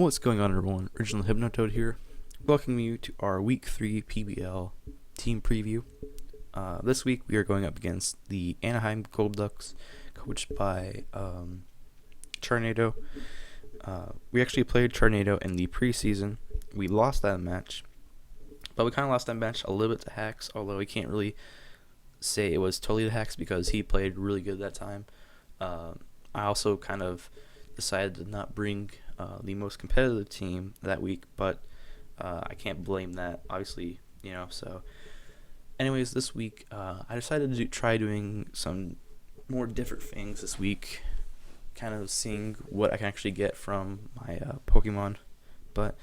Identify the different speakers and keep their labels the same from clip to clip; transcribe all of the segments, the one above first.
Speaker 1: What's going on, everyone? Original Hypnotoad here, welcoming you to our Week 3 PBL team preview. This week we are going up against the Anaheim Golducks, coached by Tornado. We actually played Tornado in the preseason. We lost that match, but we kind of lost that match a little bit to Hacks, although we can't really say it was totally to Hacks because he played really good that time. I also kind of decided to not bring the most competitive team that week, but I can't blame that, obviously, so anyways, this week I decided to try doing some more different things this week, kind of seeing what I can actually get from my Pokemon. But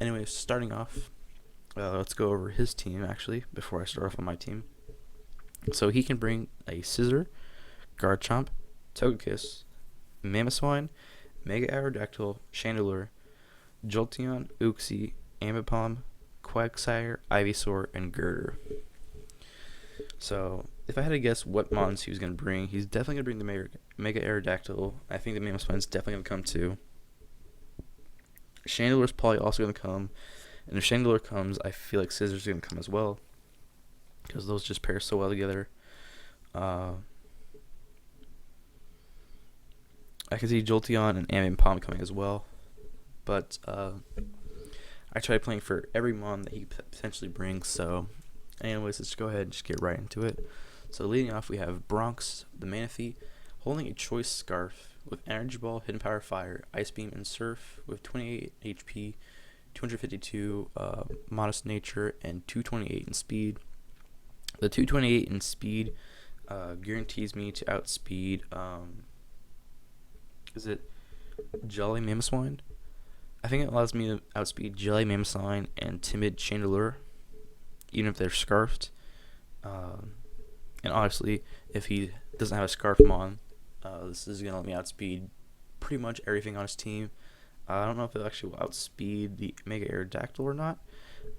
Speaker 1: anyways, starting off, let's go over his team actually before I start off on my team. So he can bring a Scizor, Garchomp, Togekiss, Mamoswine, Mega Aerodactyl, Chandelure, Jolteon, Uxie, Ambipom, Quagsire, Ivysaur, and Girder. So, if I had to guess what mons he was going to bring, he's definitely going to bring the Mega Aerodactyl. I think the Mamoswine's definitely going to come too. Chandelure's probably also going to come. And if Chandelure comes, I feel like Scizor's going to come as well, because those just pair so well together. I can see Jolteon and Ambipom coming as well, but I tried playing for every mon that he potentially brings. So, anyways, let's go ahead and just get right into it. So, leading off, we have Bronx, the Manaphy, holding a Choice Scarf with Energy Ball, Hidden Power Fire, Ice Beam, and Surf with 28 HP, 252 Modest Nature, and 228 in Speed. The 228 in Speed guarantees me to outspeed. Is it Jolly Mamoswine? I think it allows me to outspeed Jelly Mamoswine and Timid Chandelure, even if they're scarfed. And honestly, if he doesn't have a scarf mon, this is going to let me outspeed pretty much everything on his team. I don't know if it'll actually outspeed the Mega Aerodactyl or not.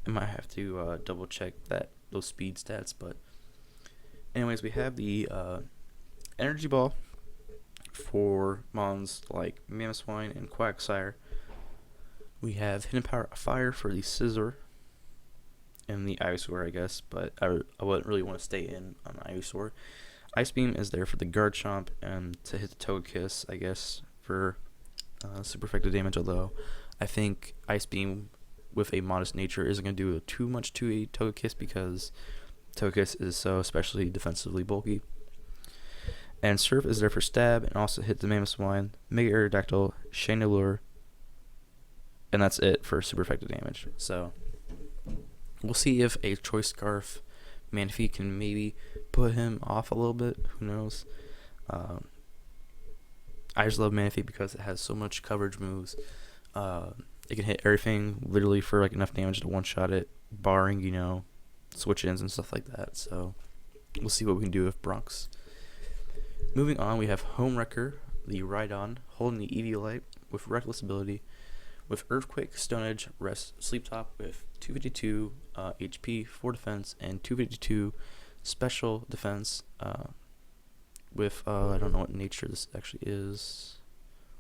Speaker 1: I might have to double check those speed stats. But anyways, we have the Energy Ball for mons like Mamoswine and Quagsire. We have Hidden Power Fire for the Scizor and the Ivysaur, I guess, but I wouldn't really want to stay in on Ivysaur. Ice Beam is there for the Garchomp and to hit the Togekiss, I guess, for super effective damage, although I think Ice Beam with a Modest Nature isn't going to do too much to a Togekiss because Togekiss is so especially defensively bulky. And Surf is there for stab and also hit the Mamoswine, Mega Aerodactyl, Chandelure, and that's it for super effective damage. So we'll see if a Choice Scarf Manaphy can maybe put him off a little bit. Who knows? I just love Manaphy because it has so much coverage moves. It can hit everything literally for like enough damage to one-shot it, barring switch-ins and stuff like that. So we'll see what we can do with Bronx. Moving on, we have Home Wrecker, the Rhydon, holding the Eviolite with Reckless Ability, with Earthquake, Stone Edge, Rest, Sleep Top with 252 HP, 4 Defense, and 252 Special Defense, with, I don't know what nature this actually is,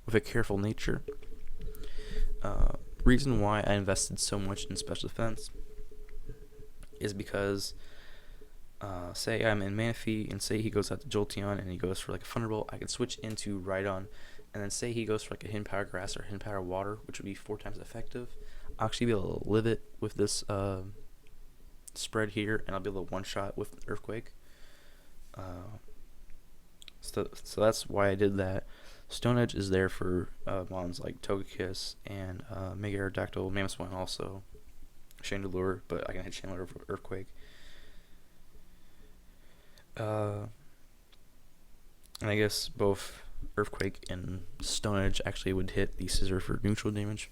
Speaker 1: with a Careful Nature. Reason why I invested so much in Special Defense is because say I'm in Manaphy and say he goes out to Jolteon and he goes for like a Thunderbolt, I can switch into Rhydon, and then say he goes for like a Hidden Power Grass or Hidden Power Water, which would be 4 times effective. I'll actually be able to live it with this spread here, and I'll be able to one-shot with Earthquake. So that's why I did that. Stone Edge is there for mons like Togekiss and Mega Aerodactyl, Mamoswine also, Chandelure, but I can hit Chandelure for Earthquake. And I guess both Earthquake and Stone Edge actually would hit the Scizor for neutral damage.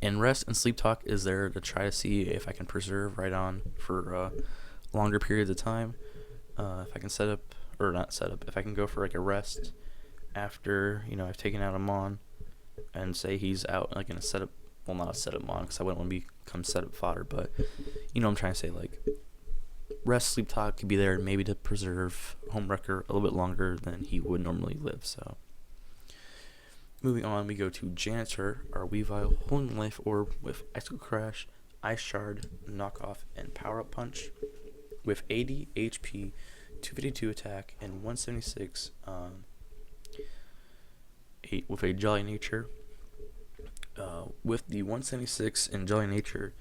Speaker 1: And Rest and Sleep Talk is there to try to see if I can preserve Rhydon for longer periods of time. If I can if I can go for like a rest after I've taken out a mon, and say he's out like in a setup, well, not a setup mon because I wouldn't want to become setup fodder, but I'm trying to say like Rest, Sleep Talk could be there maybe to preserve Home Wrecker a little bit longer than he would normally live. So Moving on, we go to Janitor, our Weavile, Holding Life Orb with Icicle Crash, Ice Shard, Knockoff, and Power Up Punch with 80 HP, 252 attack, and 176 with a Jolly Nature. With the 176 and Jolly Nature,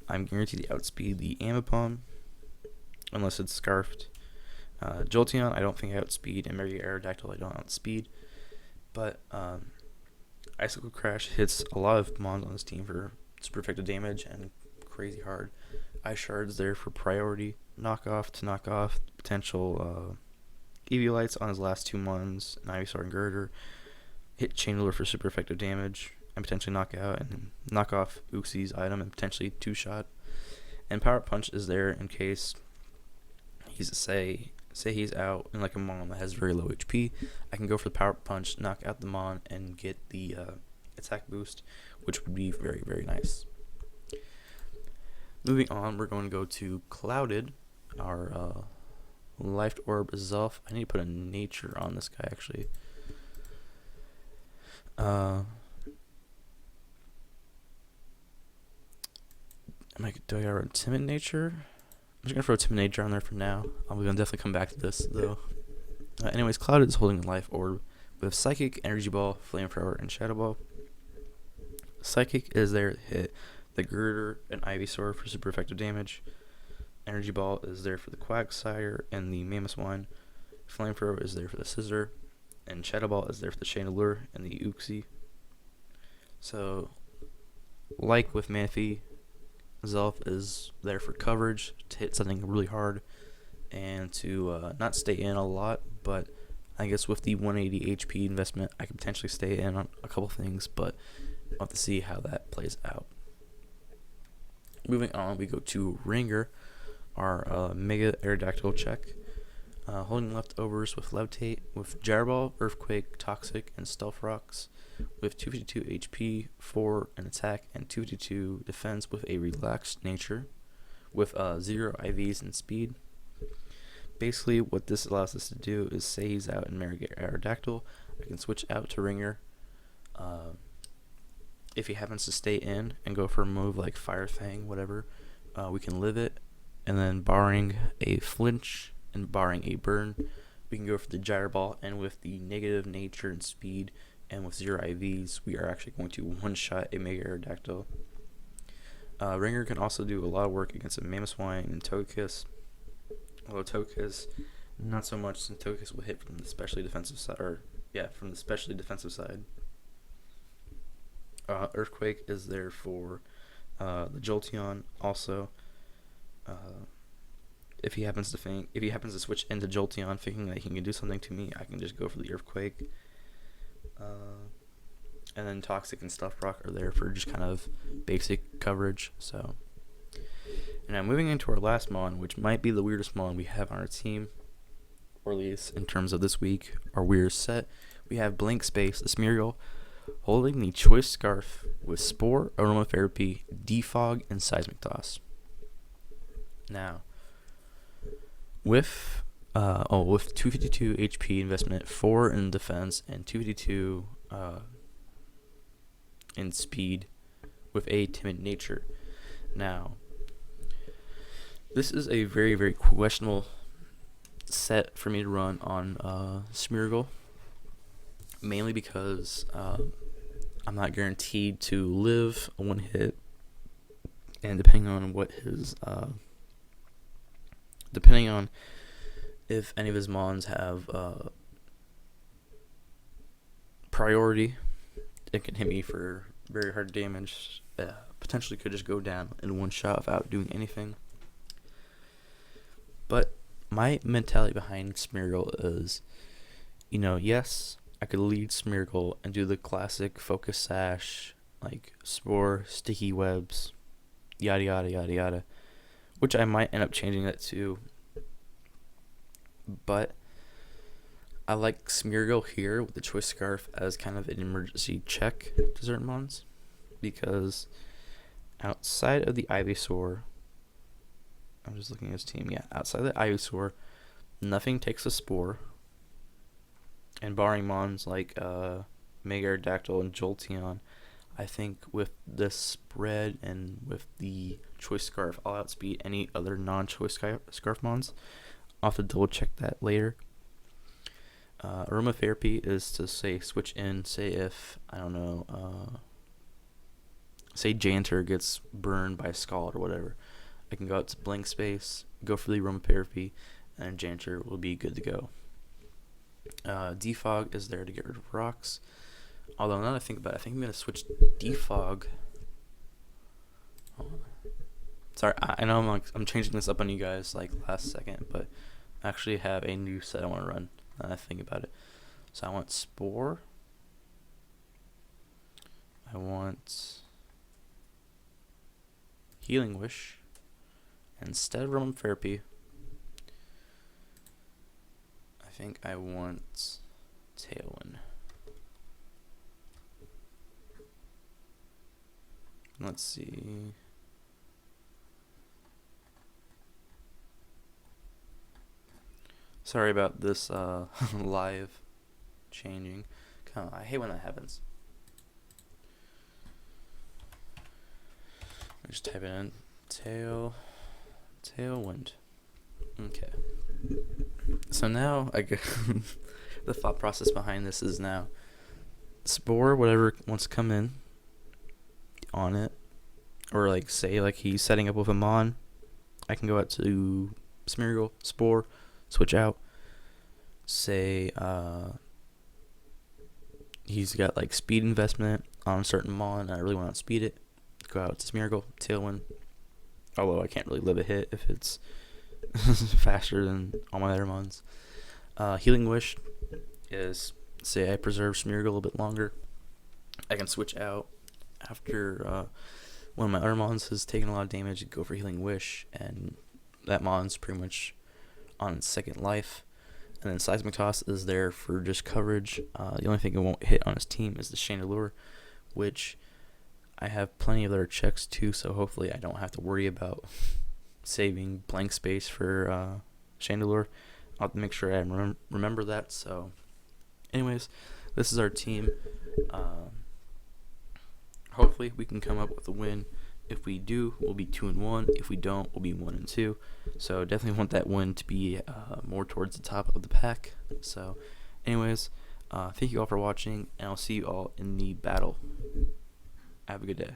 Speaker 1: I'm guaranteed to outspeed the Ambipom, unless it's Scarfed. Jolteon, I don't think I outspeed, and Mega Aerodactyl, I don't outspeed. But Icicle Crash hits a lot of mons on this team for super effective damage and crazy hard. Ice Shard's there for priority, knockoff to knock off potential Eviolites on his last two mons, and Ivysaur and Girder. Hit Chain Ruler for super effective damage, and potentially knock out, and knock off Uxie's item and potentially two-shot. And Power Punch is there in case he's say he's out in like a mon that has very low HP. I can go for the Power Punch, knock out the mon, and get the attack boost, which would be very, very nice. Moving on, we're going to go to Clouded, our Life Orb Zelf. I need to put a nature on this guy, actually. Do I got a Timid Nature? I'm just going to throw Timid Nature on there for now. I'm going to definitely come back to this, though. Anyways, Clouded is holding a Life Orb with Psychic, Energy Ball, Flamethrower, and Shadow Ball. Psychic is there to hit the Girder and Ivysaur for super effective damage. Energy Ball is there for the Quagsire and the Mamoswine. Flamethrower is there for the Scizor. And Shadow Ball is there for the Chandelure and the Uxie. So, like with Manaphy, Zelf is there for coverage, to hit something really hard, and to not stay in a lot, but I guess with the 180 HP investment, I could potentially stay in on a couple things, but I'll have to see how that plays out. Moving on, we go to Ringer, our Mega Aerodactyl check. Holding leftovers with Levitate, with Gyro, Earthquake, Toxic, and Stealth Rocks, with 252 HP, 4 in attack, and 252 defense with a relaxed nature, with 0 IVs and speed. Basically, what this allows us to do is say he's out in Mega Aerodactyl, I can switch out to Ringer. If he happens to stay in and go for a move like Fire Fang, whatever, we can live it, and then barring a flinch and barring a burn, we can go for the Gyro Ball, and with the negative nature and speed and with 0 IVs, we are actually going to one-shot a Mega Aerodactyl. Ringer can also do a lot of work against a Mamoswine and Togekiss. Although Togekiss, not so much, since Togekiss will hit from the specially defensive side, from the specially defensive side. Earthquake is there for the Jolteon. Also, if he happens to switch into Jolteon, thinking that he can do something to me, I can just go for the Earthquake. And then Toxic and Stuff Rock are there for just kind of basic coverage. So, and now moving into our last mon, which might be the weirdest mon we have on our team, or at least in terms of this week, our weird set. We have Blank Space, the Smeargle, holding the Choice Scarf with Spore, Aromatherapy, Defog, and Seismic Toss. Now, with 252 HP investment, 4 in defense, and 252 in speed, with a Timid Nature. Now, this is a very, very questionable set for me to run on Smeargle, mainly because I'm not guaranteed to live a one hit, and depending on what his depending on if any of his mons have priority, it can hit me for very hard damage. Potentially could just go down in one shot without doing anything. But my mentality behind Smeargle is, yes, I could lead Smeargle and do the classic Focus Sash, like Spore, Sticky Webs, yada yada yada yada, which I might end up changing that to. But I like Smeargle here with the Choice Scarf as kind of an emergency check to certain mons, because outside of the Ivysaur, I'm just looking at his team. Yeah, outside of the Ivysaur, nothing takes a Spore. And barring mons like Mega Aerodactyl, and Jolteon. I think with this spread and with the Choice Scarf, I'll outspeed any other non-Choice Scarf mons. I'll have to double check that later. Aromatherapy is to say switch in, say if, I don't know, say Janter gets burned by Scald or whatever. I can go out to blank space, go for the aromatherapy, and Janter will be good to go. Defog is there to get rid of rocks. Although now that I think about it, I think I'm going to switch Defog. Sorry, I know I'm changing this up on you guys like last second, but I actually have a new set I want to run. Now that I think about it. So I want Spore. I want Healing Wish. Instead of aromatherapy, I think I want Tailwind. Let's see. Sorry about this live changing. I hate when that happens. I just type it in. Tailwind. Okay. So now I guess the thought process behind this is now Spore, whatever wants to come in on it, or like say like he's setting up with a Mon, I can go out to Smeargle, Spore, switch out. Say he's got like speed investment on a certain Mon and I really want to speed it, go out to Smeargle, Tailwind. Although I can't really live a hit if it's faster than all my other Mons. Healing Wish is, say I preserve Smeargle a little bit longer, I can switch out after one of my other Mons has taken a lot of damage and go for Healing Wish, and that Mon's pretty much on its second life. And then Seismic Toss is there for just coverage. The only thing it won't hit on his team is the Chandelure, which I have plenty of other checks too, so hopefully I don't have to worry about saving blank space for Chandelure. I'll have to make sure I remember that. So anyways, this is our team. Hopefully we can come up with a win. If we do, we'll be 2-1. If we don't, we'll be 1-2. So definitely want that win to be more towards the top of the pack. So anyways, thank you all for watching, and I'll see you all in the battle. Have a good day.